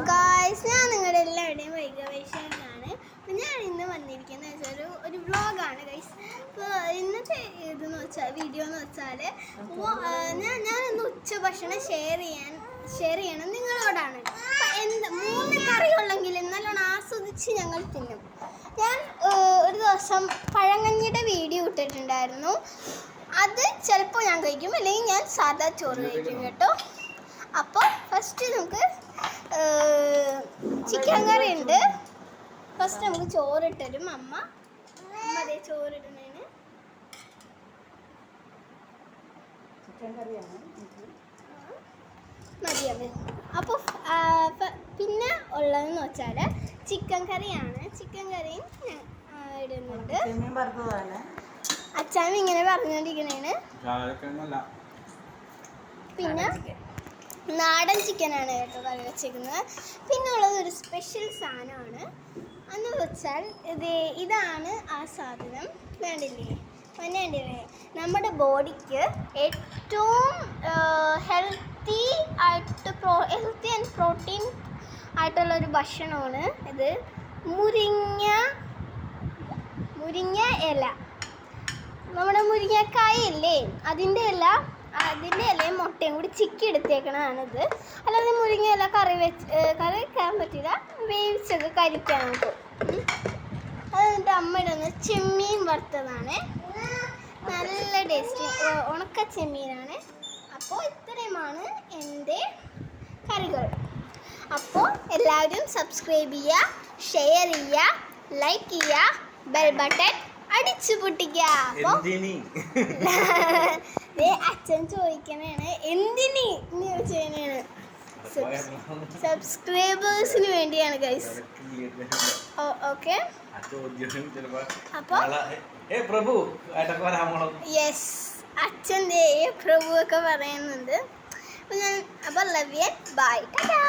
Guys, ഞാൻ നിങ്ങളുടെ എല്ലാവരുടെയും വൈകവൈശാഖാണ്. അപ്പോൾ ഞാൻ ഇന്ന് വന്നിരിക്കുന്നത് വെച്ചാൽ ഒരു വ്ളോഗാണ് ഗൈസ്. അപ്പോൾ ഇന്നത്തെ ഇതെന്ന് വെച്ചാൽ വീഡിയോ എന്ന് വെച്ചാൽ ഞാനിന്ന് ഉച്ചഭക്ഷണം ഷെയർ ചെയ്യണം നിങ്ങളോടാണ്. എന്ത് 3 കറിയുള്ളെങ്കിലും നല്ലോണം ആസ്വദിച്ച് ഞങ്ങൾ തിന്നും. ഞാൻ ഒരു ദിവസം പഴങ്കഞ്ഞിയുടെ വീഡിയോ ഇട്ടിട്ടുണ്ടായിരുന്നു. അത് ചിലപ്പോൾ ഞാൻ കഴിക്കും, അല്ലെങ്കിൽ ഞാൻ സാധാ ചോറ് കഴിക്കും കേട്ടോ. അപ്പോൾ ഫസ്റ്റ് നമുക്ക് ചിക്കൻ കറി ഉണ്ട്. ഫസ്റ്റ് നമുക്ക് ചോറിട്ടരും അമ്മ അതേ ചോറിടുന്നതിന് മതിയാവും. അപ്പോൾ പിന്നെ ഉള്ളതെന്ന് വെച്ചാൽ ചിക്കൻ കറിയാണ്. ചിക്കൻ കറിയും ഇടുന്നുണ്ട്. അച്ഛനും ഇങ്ങനെ പറഞ്ഞുകൊണ്ടിരിക്കുന്നതിന് പിന്നെ നാടൻ ചിക്കനാണ് കേട്ടോ കറി വെച്ചിരിക്കുന്നത്. പിന്നെ ഉള്ളത് ഒരു സ്പെഷ്യൽ സാധനമാണ്. എന്ന് വെച്ചാൽ ഇതാണ് ആ സാധനം. വേണ്ടില്ലേ നമ്മുടെ ബോഡിക്ക് ഏറ്റവും ഹെൽത്തി ആൻഡ് പ്രോട്ടീൻ ആയിട്ടുള്ളൊരു ഭക്ഷണമാണ് ഇത്. മുരിങ്ങ ഇല, നമ്മുടെ മുരിങ്ങക്കായ ഇല്ലേ, അതിൻ്റെ ഇലയും മുട്ടയും കൂടി ചിക്കി എടുത്തേക്കണതാണിത്. അല്ലാതെ മുരിങ്ങ ഇല കറി വെക്കാൻ പറ്റില്ല, വേവിച്ചൊക്കെ കഴിക്കാൻ നമുക്ക്. അത് എൻ്റെ അമ്മ ഇടുന്ന ചെമ്മീൻ വറുത്തതാണ്, നല്ല ടേസ്റ്റ്, ഉണക്ക ചെമ്മീനാണ്. അപ്പോൾ ഇത്രയുമാണ് എൻ്റെ കറികൾ. അപ്പോൾ എല്ലാവരും സബ്സ്ക്രൈബ് ചെയ്യുക, ഷെയർ ചെയ്യുക, ലൈക്ക് ചെയ്യുക, ബെൽ ബട്ടൺ അടിച്ചു പൊട്ടിക്കുക. അപ്പോൾ അച്ഛൻ ചോദിക്കണേണ് എന്തിന് ചോദിച്ചതാണ്. സബ്സ്ക്രൈബേഴ്സിന് വേണ്ടിയാണ് ഗൈസ്. ഓക്കെ, അപ്പോൾ യെസ്, അച്ഛൻ പ്രഭു ഒക്കെ പറയുന്നുണ്ട്. അപ്പോൾ ലവ് യു, ബൈ, ടാറ്റാ.